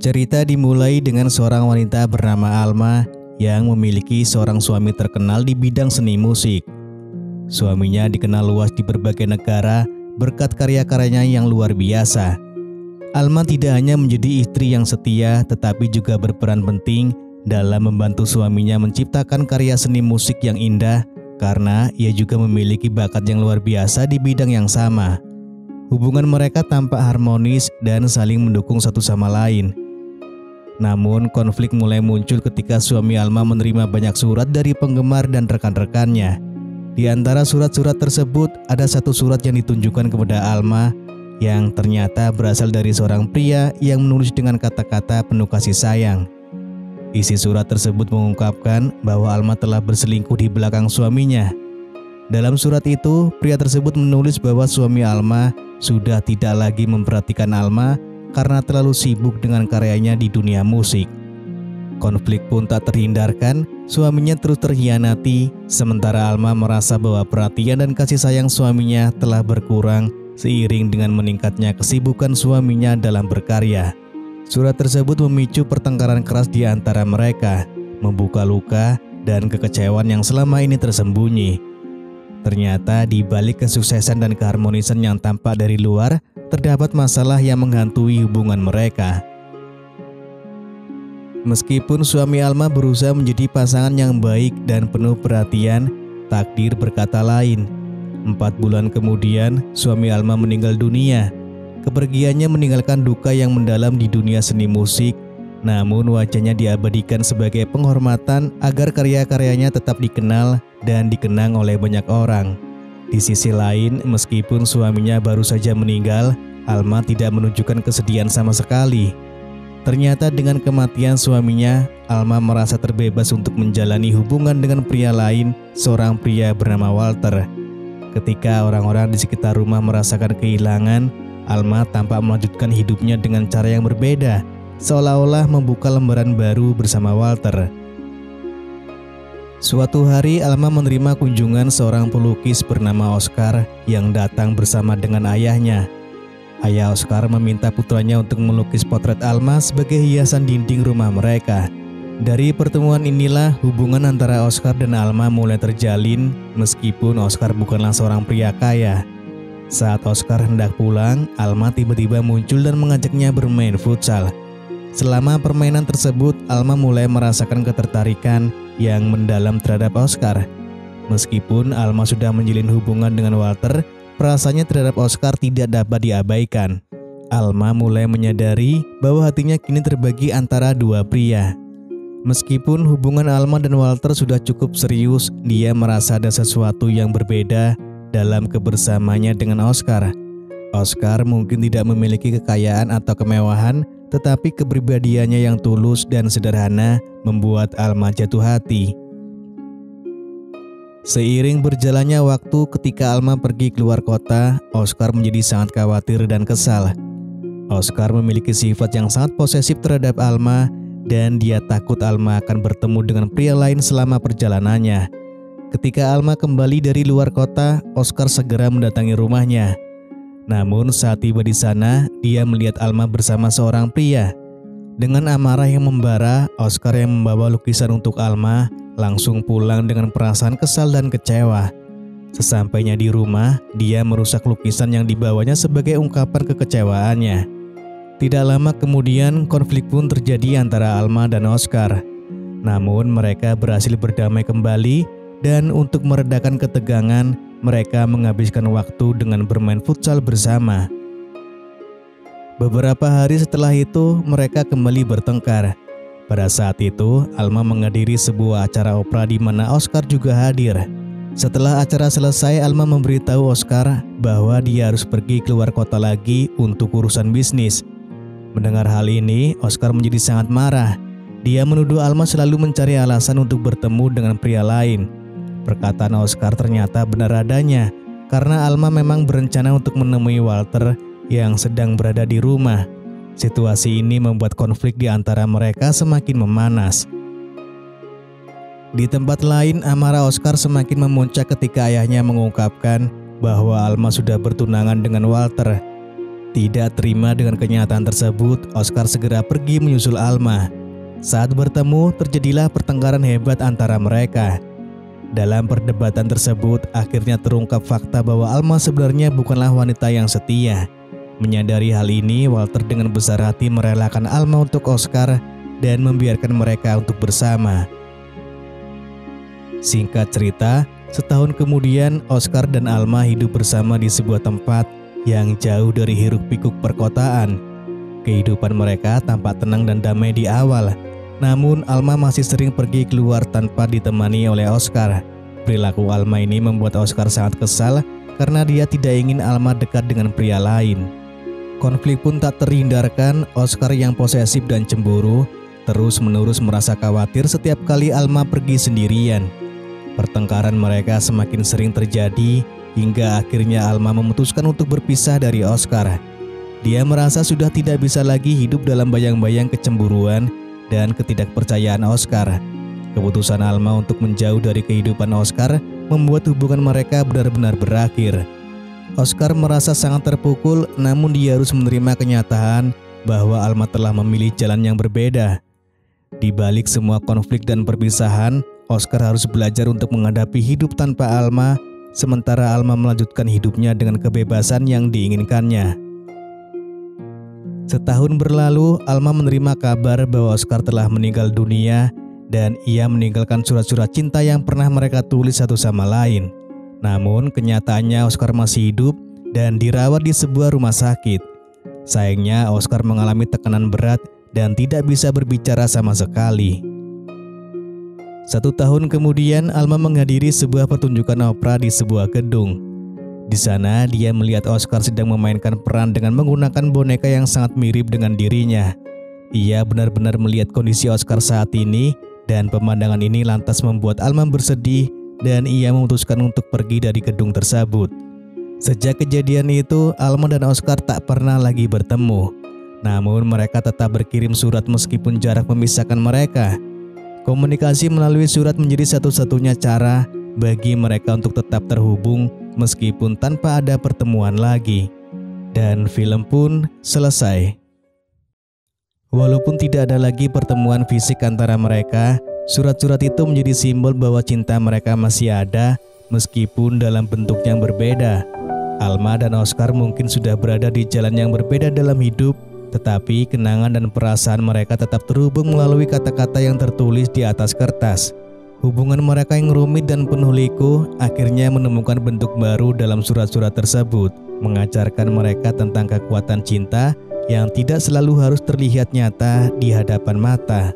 Cerita dimulai dengan seorang wanita bernama Alma yang memiliki seorang suami terkenal di bidang seni musik. Suaminya dikenal luas di berbagai negara berkat karya-karyanya yang luar biasa. Alma tidak hanya menjadi istri yang setia, tetapi juga berperan penting dalam membantu suaminya menciptakan karya seni musik yang indah karena ia juga memiliki bakat yang luar biasa di bidang yang sama. Hubungan mereka tampak harmonis dan saling mendukung satu sama lain. Namun konflik mulai muncul ketika suami Alma menerima banyak surat dari penggemar dan rekan-rekannya. Di antara surat-surat tersebut ada satu surat yang ditunjukkan kepada Alma yang ternyata berasal dari seorang pria yang menulis dengan kata-kata penuh kasih sayang. Isi surat tersebut mengungkapkan bahwa Alma telah berselingkuh di belakang suaminya. Dalam surat itu, pria tersebut menulis bahwa suami Alma sudah tidak lagi memperhatikan Alma karena terlalu sibuk dengan karyanya di dunia musik. Konflik pun tak terhindarkan, suaminya terus terhianati, sementara Alma merasa bahwa perhatian dan kasih sayang suaminya telah berkurang seiring dengan meningkatnya kesibukan suaminya dalam berkarya. Surat tersebut memicu pertengkaran keras di antara mereka, membuka luka dan kekecewaan yang selama ini tersembunyi. Ternyata di balik kesuksesan dan keharmonisan yang tampak dari luar, terdapat masalah yang menghantui hubungan mereka. Meskipun suami Alma berusaha menjadi pasangan yang baik dan penuh perhatian, takdir berkata lain. 4 bulan kemudian, suami Alma meninggal dunia. Kepergiannya meninggalkan duka yang mendalam di dunia seni musik, namun wajahnya diabadikan sebagai penghormatan agar karya-karyanya tetap dikenal dan dikenang oleh banyak orang. Di sisi lain, meskipun suaminya baru saja meninggal, Alma tidak menunjukkan kesedihan sama sekali. Ternyata dengan kematian suaminya, Alma merasa terbebas untuk menjalani hubungan dengan pria lain, seorang pria bernama Walter. Ketika orang-orang di sekitar rumah merasakan kehilangan, Alma tampak melanjutkan hidupnya dengan cara yang berbeda, seolah-olah membuka lembaran baru bersama Walter. Suatu hari Alma menerima kunjungan seorang pelukis bernama Oscar yang datang bersama dengan ayahnya. Ayah Oscar meminta putranya untuk melukis potret Alma sebagai hiasan dinding rumah mereka. Dari pertemuan inilah hubungan antara Oscar dan Alma mulai terjalin meskipun Oscar bukanlah seorang pria kaya. Saat Oscar hendak pulang, Alma tiba-tiba muncul dan mengajaknya bermain futsal. Selama permainan tersebut, Alma mulai merasakan ketertarikan yang mendalam terhadap Oscar. Meskipun Alma sudah menjalin hubungan dengan Walter, perasaannya terhadap Oscar tidak dapat diabaikan. Alma mulai menyadari bahwa hatinya kini terbagi antara dua pria. Meskipun hubungan Alma dan Walter sudah cukup serius, dia merasa ada sesuatu yang berbeda dalam kebersamaannya dengan Oscar. Oscar mungkin tidak memiliki kekayaan atau kemewahan, tetapi kepribadiannya yang tulus dan sederhana membuat Alma jatuh hati. Seiring berjalannya waktu ketika Alma pergi keluar kota, Oscar menjadi sangat khawatir dan kesal. Oscar memiliki sifat yang sangat posesif terhadap Alma dan dia takut Alma akan bertemu dengan pria lain selama perjalanannya. Ketika Alma kembali dari luar kota, Oscar segera mendatangi rumahnya. Namun saat tiba di sana, dia melihat Alma bersama seorang pria. Dengan amarah yang membara, Oscar yang membawa lukisan untuk Alma langsung pulang dengan perasaan kesal dan kecewa. Sesampainya di rumah, dia merusak lukisan yang dibawanya sebagai ungkapan kekecewaannya. Tidak lama kemudian, konflik pun terjadi antara Alma dan Oscar. Namun mereka berhasil berdamai kembali dan untuk meredakan ketegangan, mereka menghabiskan waktu dengan bermain futsal bersama. Beberapa hari setelah itu, mereka kembali bertengkar. Pada saat itu, Alma menghadiri sebuah acara opera di mana Oscar juga hadir. Setelah acara selesai, Alma memberitahu Oscar bahwa dia harus pergi keluar kota lagi untuk urusan bisnis. Mendengar hal ini, Oscar menjadi sangat marah. Dia menuduh Alma selalu mencari alasan untuk bertemu dengan pria lain. Perkataan Oscar ternyata benar adanya, karena Alma memang berencana untuk menemui Walter yang sedang berada di rumah. Situasi ini membuat konflik di antara mereka semakin memanas. Di tempat lain, amarah Oscar semakin memuncak ketika ayahnya mengungkapkan bahwa Alma sudah bertunangan dengan Walter. Tidak terima dengan kenyataan tersebut, Oscar segera pergi menyusul Alma. Saat bertemu, terjadilah pertengkaran hebat antara mereka. Dalam perdebatan tersebut, akhirnya terungkap fakta bahwa Alma sebenarnya bukanlah wanita yang setia. Menyadari hal ini, Walter dengan besar hati merelakan Alma untuk Oscar dan membiarkan mereka untuk bersama. Singkat cerita, setahun kemudian Oscar dan Alma hidup bersama di sebuah tempat yang jauh dari hiruk-pikuk perkotaan. Kehidupan mereka tampak tenang dan damai di awal. Namun Alma masih sering pergi keluar tanpa ditemani oleh Oscar. Perilaku Alma ini membuat Oscar sangat kesal karena dia tidak ingin Alma dekat dengan pria lain. Konflik pun tak terhindarkan. Oscar yang posesif dan cemburu terus-menerus merasa khawatir setiap kali Alma pergi sendirian. Pertengkaran mereka semakin sering terjadi hingga akhirnya Alma memutuskan untuk berpisah dari Oscar. Dia merasa sudah tidak bisa lagi hidup dalam bayang-bayang kecemburuan dan ketidakpercayaan Oscar. Keputusan Alma untuk menjauh dari kehidupan Oscar membuat hubungan mereka benar-benar berakhir. Oscar merasa sangat terpukul, namun dia harus menerima kenyataan bahwa Alma telah memilih jalan yang berbeda. Di balik semua konflik dan perpisahan, Oscar harus belajar untuk menghadapi hidup tanpa Alma, sementara Alma melanjutkan hidupnya dengan kebebasan yang diinginkannya. Setahun berlalu, Alma menerima kabar bahwa Oscar telah meninggal dunia dan ia meninggalkan surat-surat cinta yang pernah mereka tulis satu sama lain. Namun kenyataannya Oscar masih hidup dan dirawat di sebuah rumah sakit. Sayangnya Oscar mengalami tekanan berat dan tidak bisa berbicara sama sekali. 1 tahun kemudian, Alma menghadiri sebuah pertunjukan opera di sebuah gedung. Di sana, dia melihat Oscar sedang memainkan peran dengan menggunakan boneka yang sangat mirip dengan dirinya. Ia benar-benar melihat kondisi Oscar saat ini, dan pemandangan ini lantas membuat Alma bersedih dan ia memutuskan untuk pergi dari gedung tersebut. Sejak kejadian itu, Alma dan Oscar tak pernah lagi bertemu. Namun mereka tetap berkirim surat meskipun jarak memisahkan mereka. Komunikasi melalui surat menjadi satu-satunya cara bagi mereka untuk tetap terhubung meskipun tanpa ada pertemuan lagi. Dan film pun selesai. Walaupun tidak ada lagi pertemuan fisik antara mereka, surat-surat itu menjadi simbol bahwa cinta mereka masih ada meskipun dalam bentuk yang berbeda. Alma dan Oscar mungkin sudah berada di jalan yang berbeda dalam hidup, tetapi kenangan dan perasaan mereka tetap terhubung melalui kata-kata yang tertulis di atas kertas. Hubungan mereka yang rumit dan penuh liku akhirnya menemukan bentuk baru dalam surat-surat tersebut, mengajarkan mereka tentang kekuatan cinta yang tidak selalu harus terlihat nyata di hadapan mata.